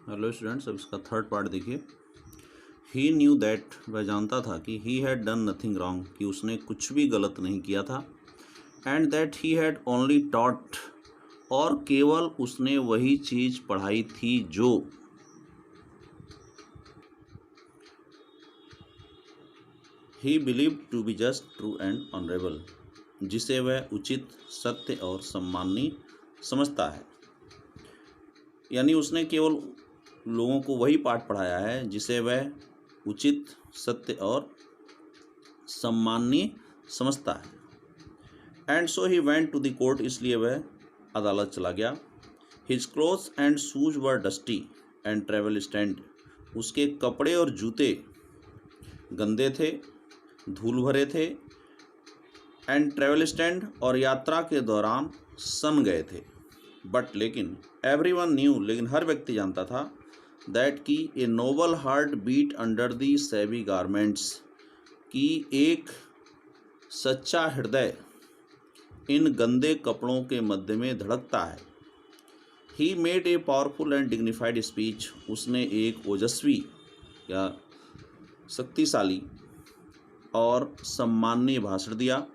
Hello students, अब इसका third part देखिए। ही न्यू दैट, वह जानता था कि he had done nothing wrong, कि उसने कुछ भी गलत नहीं किया था। And that he had only taught, और केवल उसने वही चीज़ पढ़ाई थी जो he believe to be just true and honourable, जिसे वह उचित, सत्य और सम्माननीय समझता है। यानी उसने केवल लोगों को वही पाठ पढ़ाया है जिसे वह उचित, सत्य और सम्माननीय समझता है। And so he went to the court, इसलिए वह अदालत चला गया। His clothes and shoes were dusty and travel stained, उसके कपड़े और जूते गंदे थे, धूल भरे थे। एंड ट्रेवल स्टैंड, और यात्रा के दौरान सन गए थे। बट लेकिन एवरीवन न्यू, लेकिन हर व्यक्ति जानता था दैट की a noble heart beat under the shabby garments, कि एक सच्चा हृदय इन गंदे कपड़ों के मध्य में धड़कता है। He made a powerful and dignified speech, उसने एक ओजस्वी या शक्तिशाली और सम्माननीय भाषण दिया।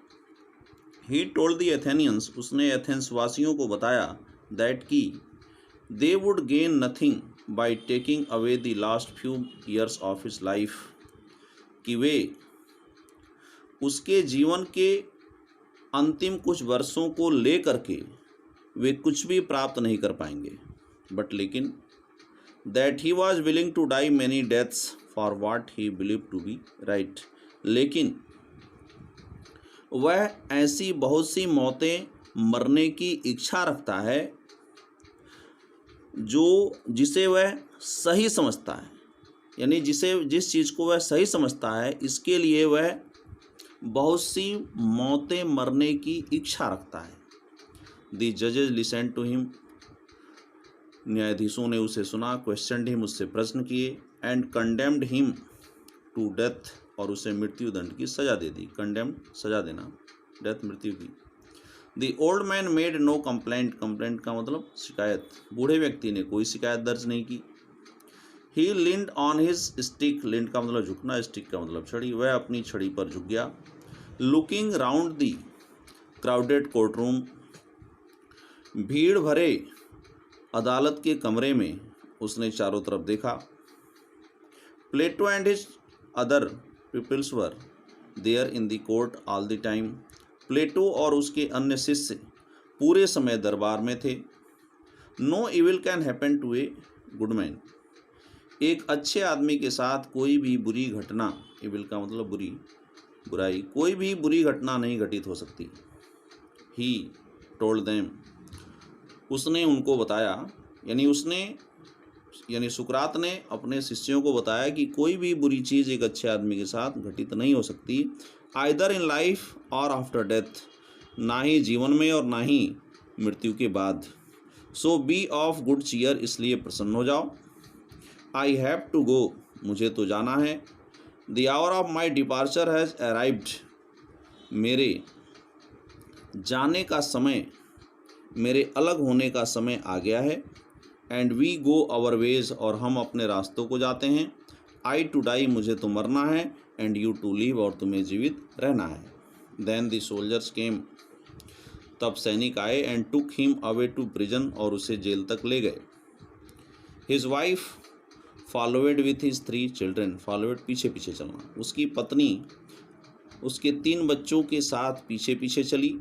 ही टोल्ड द एथेनियंस, उसने एथेंस वासियों को बताया दैट की they would gain nothing by taking away the last few years of his life, कि वे उसके जीवन के अंतिम कुछ वर्षों को ले करके वे कुछ भी प्राप्त नहीं कर पाएंगे। बट लेकिन that he was willing to die many deaths for what he believe to be right, लेकिन वह ऐसी बहुत सी मौतें मरने की इच्छा रखता है जिसे वह सही समझता है। यानी जिस चीज़ को वह सही समझता है, इसके लिए वह बहुत सी मौतें मरने की इच्छा रखता है। द जजेज लिसन टू हिम, न्यायाधीशों ने उसे सुना। क्वेश्चनड हिम, उससे प्रश्न किए। And condemned him to death, और उसे मृत्यु दंड की सज़ा दे दी। कंडेम्ड सज़ा देना, डेथ मृत्यु की। The old man made no complaint, complaint का मतलब शिकायत। बूढ़े व्यक्ति ने कोई शिकायत दर्ज नहीं की। ही लिंड ऑन हिज स्टिक, लिंड का मतलब झुकना, स्टिक का मतलब छड़ी। वह अपनी छड़ी पर झुक गया। लुकिंग राउंड दी क्राउडेड कोर्ट रूम, भीड़ भरे अदालत के कमरे में उसने चारों तरफ देखा। Plato and his other peoples were there in the court all the time, Plato और उसके अन्य शिष्य पूरे समय दरबार में थे। No evil can happen to a good man, एक अच्छे आदमी के साथ कोई भी बुरी घटना, इविल का मतलब बुराई, कोई भी बुरी घटना नहीं घटित हो सकती। ही टोल्ड देम, उसने उनको बताया, यानी सुकरात ने अपने शिष्यों को बताया कि कोई भी बुरी चीज़ एक अच्छे आदमी के साथ घटित नहीं हो सकती, आइदर इन लाइफ और आफ्टर डेथ, ना ही जीवन में और ना ही मृत्यु के बाद। सो बी ऑफ गुड चीयर, इसलिए प्रसन्न हो जाओ। आई हैव टू गो, मुझे तो जाना है। The hour of my departure has arrived, मेरे जाने का समय, मेरे अलग होने का समय आ गया है। And we go our ways, और हम अपने रास्तों को जाते हैं। आई टू डाई, मुझे तो मरना है। एंड यू टू लीव, और तुम्हें जीवित रहना है। देन द सोल्जर्स केम, तब सैनिक आए। And took him away to prison, और उसे जेल तक ले गए। His wife followed with his 3 children, followed पीछे पीछे चलना, उसकी पत्नी उसके 3 बच्चों के साथ पीछे पीछे चली।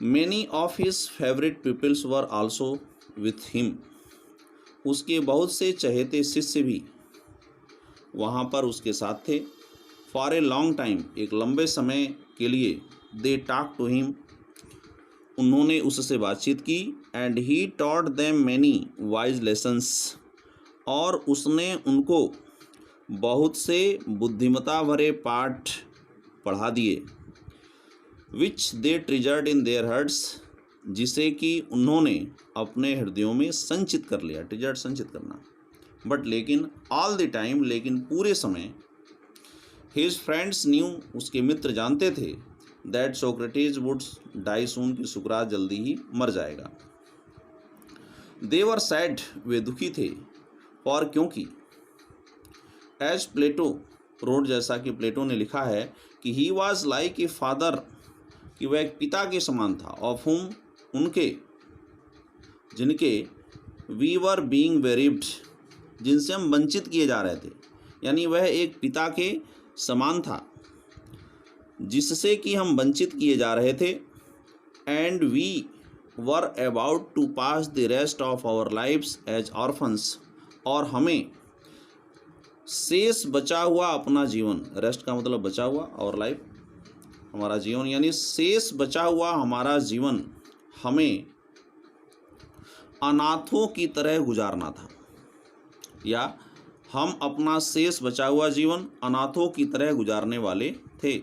Many of his favourite peoples were also with him, उसके बहुत से चहेते शिष्य भी वहाँ पर उसके साथ थे। फॉर ए लॉन्ग टाइम, एक लंबे समय के लिए। दे टॉक टू हिम, उन्होंने उससे बातचीत की। And he taught them many wise lessons, और उसने उनको बहुत से बुद्धिमता भरे पाठ पढ़ा दिए। विच दे ट्रिजर्ड इन देयर हार्ट्स, जिसे कि उन्होंने अपने हृदयों में संचित कर लिया। ट्रिजर्ड संचित करना। बट लेकिन ऑल द टाइम, लेकिन पूरे समय। हिज फ्रेंड्स न्यू, उसके मित्र जानते थे दैट सोक्रेटिस वुड डाई सून, कि सुकरात जल्दी ही मर जाएगा। दे वर सैड, वे दुखी थे, और क्योंकि एज प्लेटो रोड, जैसा कि प्लेटो ने लिखा है कि he was like a father, कि वह एक पिता के समान था, ऑफ हुम, उनके, जिनके, वी वर बीइंग बेरीव्ड, जिनसे हम वंचित किए जा रहे थे। यानी वह एक पिता के समान था जिससे कि हम वंचित किए जा रहे थे। And we were about to pass the rest of our lives as orphans, और हमें शेष बचा हुआ अपना जीवन, रेस्ट का मतलब बचा हुआ, और लाइफ हमारा जीवन, यानी शेष बचा हुआ हमारा जीवन हमें अनाथों की तरह गुजारना था, या हम अपना शेष बचा हुआ जीवन अनाथों की तरह गुजारने वाले थे।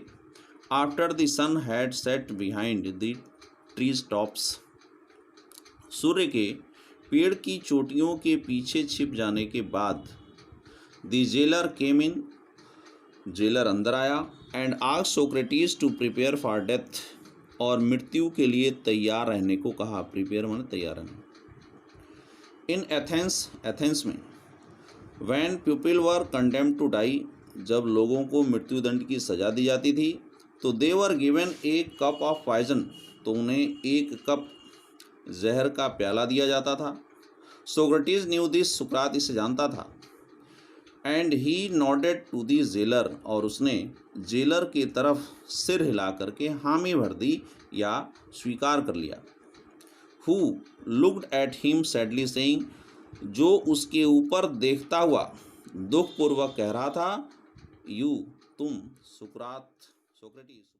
After the sun had set behind the trees tops, सूर्य के पेड़ की चोटियों के पीछे छिप जाने के बाद, the jailer came in, jailer अंदर आया, and asked Socrates to prepare for death, और मृत्यु के लिए तैयार रहने को कहा। प्रिपेयर माने तैयार रहना। इन एथेंस, एथेंस में, when people were condemned to die, जब लोगों को मृत्युदंड की सजा दी जाती थी, तो they were given a cup of poison, तो उन्हें एक कप जहर का प्याला दिया जाता था। सोक्रेटिस न्यू दिस, सुकरात इसे जानता था। And he nodded to the jailer, और उसने जेलर की तरफ सिर हिला करके हामी भर दी या स्वीकार कर लिया। Who looked at him sadly saying, जो उसके ऊपर देखता हुआ दुखपूर्वक कह रहा था, यू, तुम, सुकरात, सोक्रेटिस।